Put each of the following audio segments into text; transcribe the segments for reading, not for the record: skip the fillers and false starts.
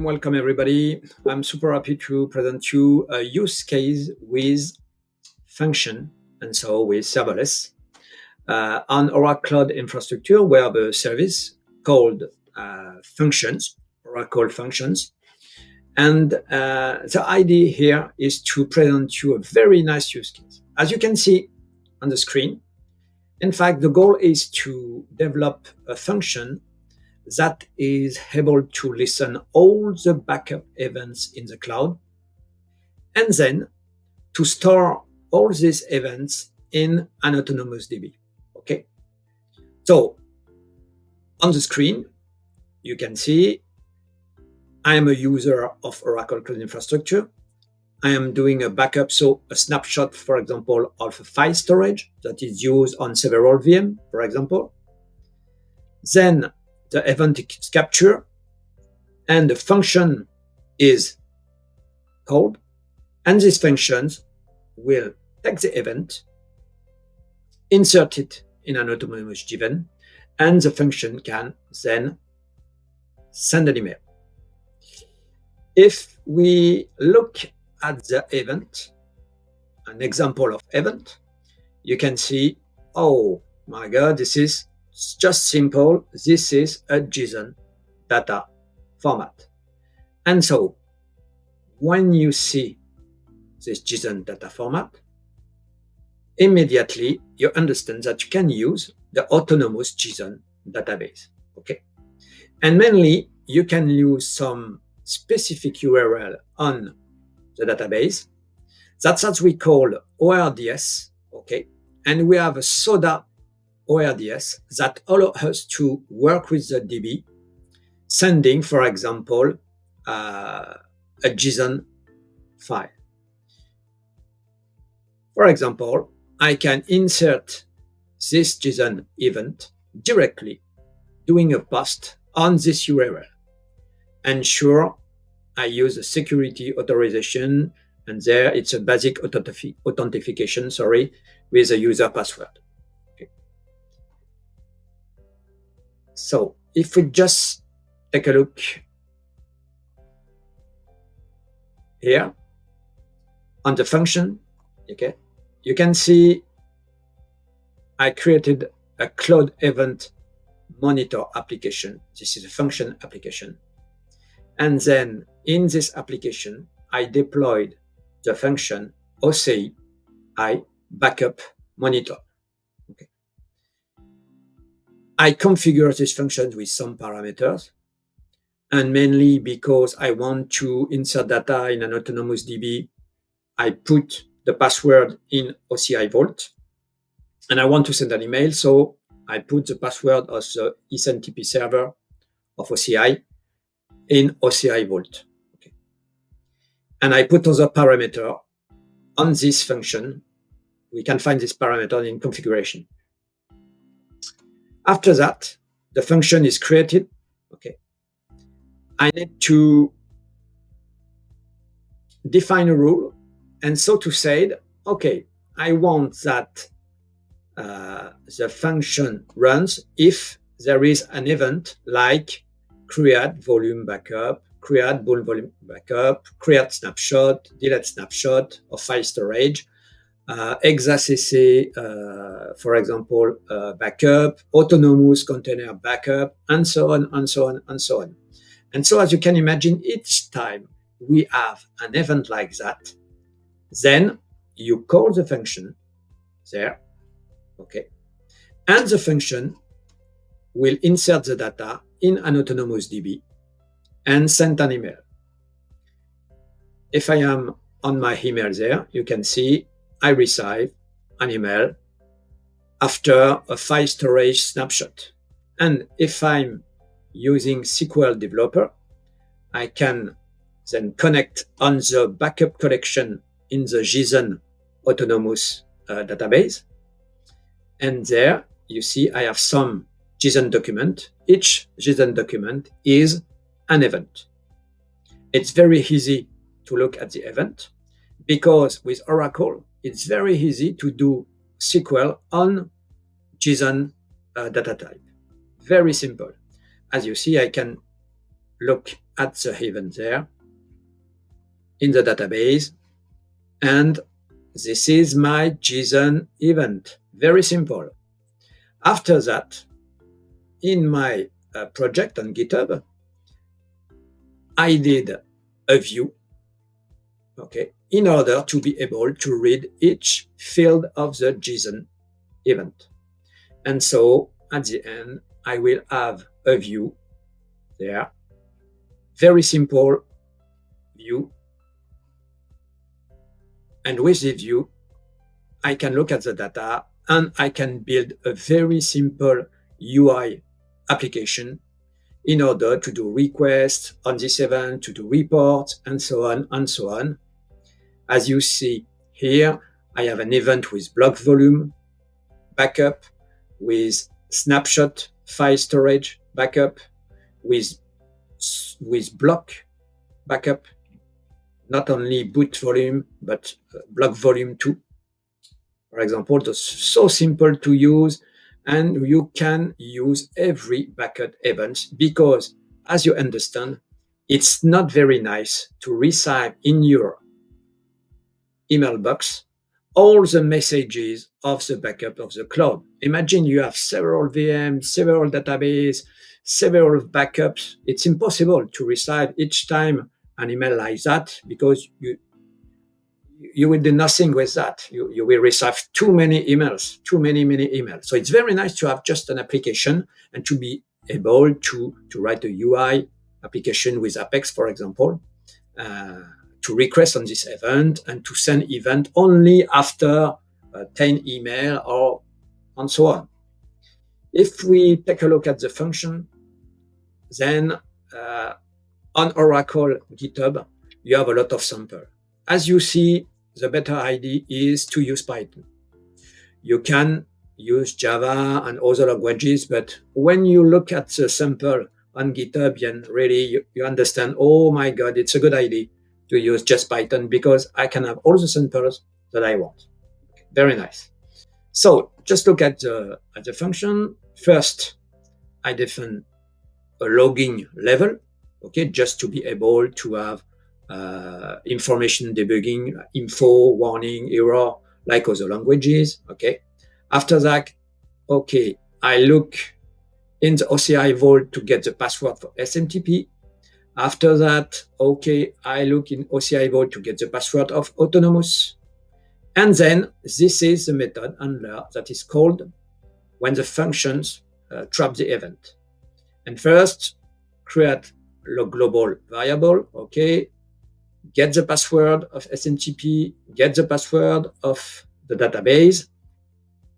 Welcome everybody. I'm super happy to present you a use case with function and so with serverless on Oracle Cloud Infrastructure. We have a service called functions, Oracle functions. And the idea here is to present you a very nice use case. As you can see on the screen, in fact, the goal is to develop a function that is able to listen all the backup events in the cloud, and then to store all these events in an Autonomous DB. Okay. So on the screen, you can see I am a user of Oracle Cloud Infrastructure. I am doing a backup, so a snapshot, for example, of a file storage that is used on several VM, for example. Then the event is captured and the function is called, and these functions will take the event, insert it in an Autonomous JSON, and the function can then send an email. If we look at the event, an example of event, you can see, oh my God, this is just simple. This is a JSON data format. And so when you see this JSON data format, immediately you understand that you can use the Autonomous JSON Database. Okay. And mainly you can use some specific URL on the database. That's what we call ORDS. Okay. And we have a SODA ORDS that allow us to work with the DB, sending, for example, a JSON file. For example, I can insert this JSON event directly doing a post on this URL. Ensure I use a security authorization, and there it's a basic authentication, with a user password. Okay. So if we just take a look here on the function, okay, you can see I created a cloud event monitor application. This is a function application. And then in this application, I deployed the function OCI backup monitor. Okay. I configure this function with some parameters, and mainly because I want to insert data in an Autonomous DB, I put the password in OCI Vault, and I want to send an email, so I put the password of the SNTP server of OCI in OCI Vault. Okay. And I put other parameter on this function. We can find this parameter in configuration. After that, the function is created. Okay. I need to define a rule. And so to say, okay, I want that the function runs if there is an event like create volume backup, create bool volume backup, create snapshot, delete snapshot of file storage, exacc, for example, backup, autonomous container backup, and so on, and so on, and so on. And so as you can imagine, each time we have an event like that, then you call the function there, okay, and the function will insert the data in an Autonomous DB and send an email. If I am on my email there, you can see I receive an email after a file storage snapshot. And if I'm using SQL Developer, I can then connect on the backup collection in the JSON Autonomous database. And there you see I have some JSON document. Each JSON document is an event. It's very easy to look at the event because with Oracle, it's very easy to do SQL on JSON data type. Very simple. As you see, I can look at the event there in the database, and this is my JSON event. Very simple. After that, in my project on GitHub, I did a view, okay, in order to be able to read each field of the JSON event. And so at the end, I will have a view there. Very simple view. And with the view, I can look at the data and I can build a very simple UI application in order to do requests on this event, to do reports, and so on and so on. As you see here, I have an event with block volume backup, with snapshot file storage backup, with block backup, not only boot volume, but block volume too. For example, that's so simple to use, and you can use every backup event because, as you understand, it's not very nice to receive in your email box all the messages of the backup of the cloud. Imagine you have several VMs, several databases, several backups. It's impossible to receive each time an email like that because you will do nothing with that. You will receive too many emails, many emails. So it's very nice to have just an application and to be able to write a UI application with Apex, for example, to request on this event and to send event only after 10 email or and so on. If we take a look at the function, then on Oracle GitHub, you have a lot of sample. As you see, the better idea is to use Python. You can use Java and other languages, but when you look at the sample on GitHub, then really you understand, oh my God, it's a good idea to use just Python because I can have all the samples that I want. Very nice. So just look at the function. First, I define a logging level, okay, just to be able to have information debugging, info, warning, error, like other languages, okay. After that, okay, I look in the OCI vault to get the password for SMTP. After that, okay, I look in OCI vault to get the password of Autonomous. And then this is the method handler that is called when the functions trap the event. And first, create a global variable, okay, get the password of SMTP, get the password of the database,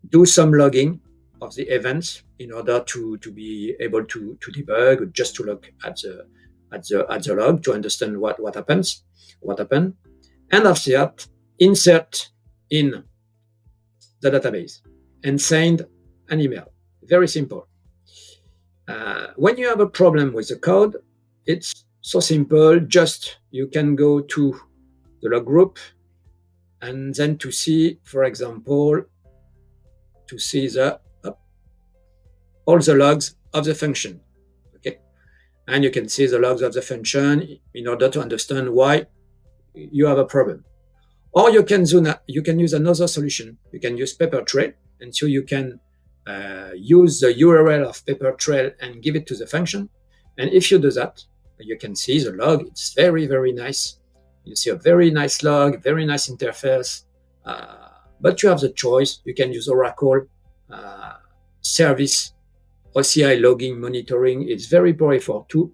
do some logging of the events in order to be able to debug, just to look at the log to understand what happened. And after that, insert in the database and send an email. Very simple. When you have a problem with the code, it's so simple. Just you can go to the log group and then to see, for example, to see all the logs of the function. Okay, and you can see the logs of the function in order to understand why you have a problem. Or you can use another solution. You can use PaperTrail, and so you can use the URL of PaperTrail and give it to the function. And if you do that, you can see the log. It's very, very nice. You see a very nice log, very nice interface. But you have the choice. You can use Oracle service OCI logging monitoring. It's very powerful tool.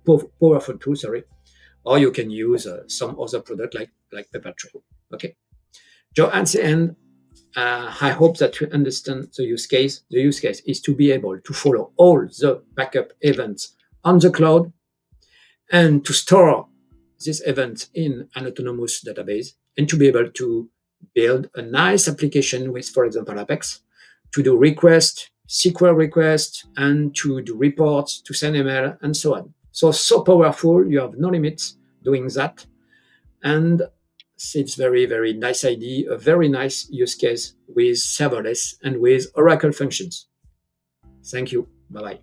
Or you can use some other product like PaperTrail. Okay. So at the end, I hope that you understand the use case. The use case is to be able to follow all the backup events on the cloud and to store these events in an autonomous database and to be able to build a nice application with, for example, Apex, to do requests, SQL requests, and to do reports, to send email, and so on. So powerful. You have no limits doing that. And it's very, very nice idea, a very nice use case with serverless and with Oracle functions. Thank you. Bye-bye.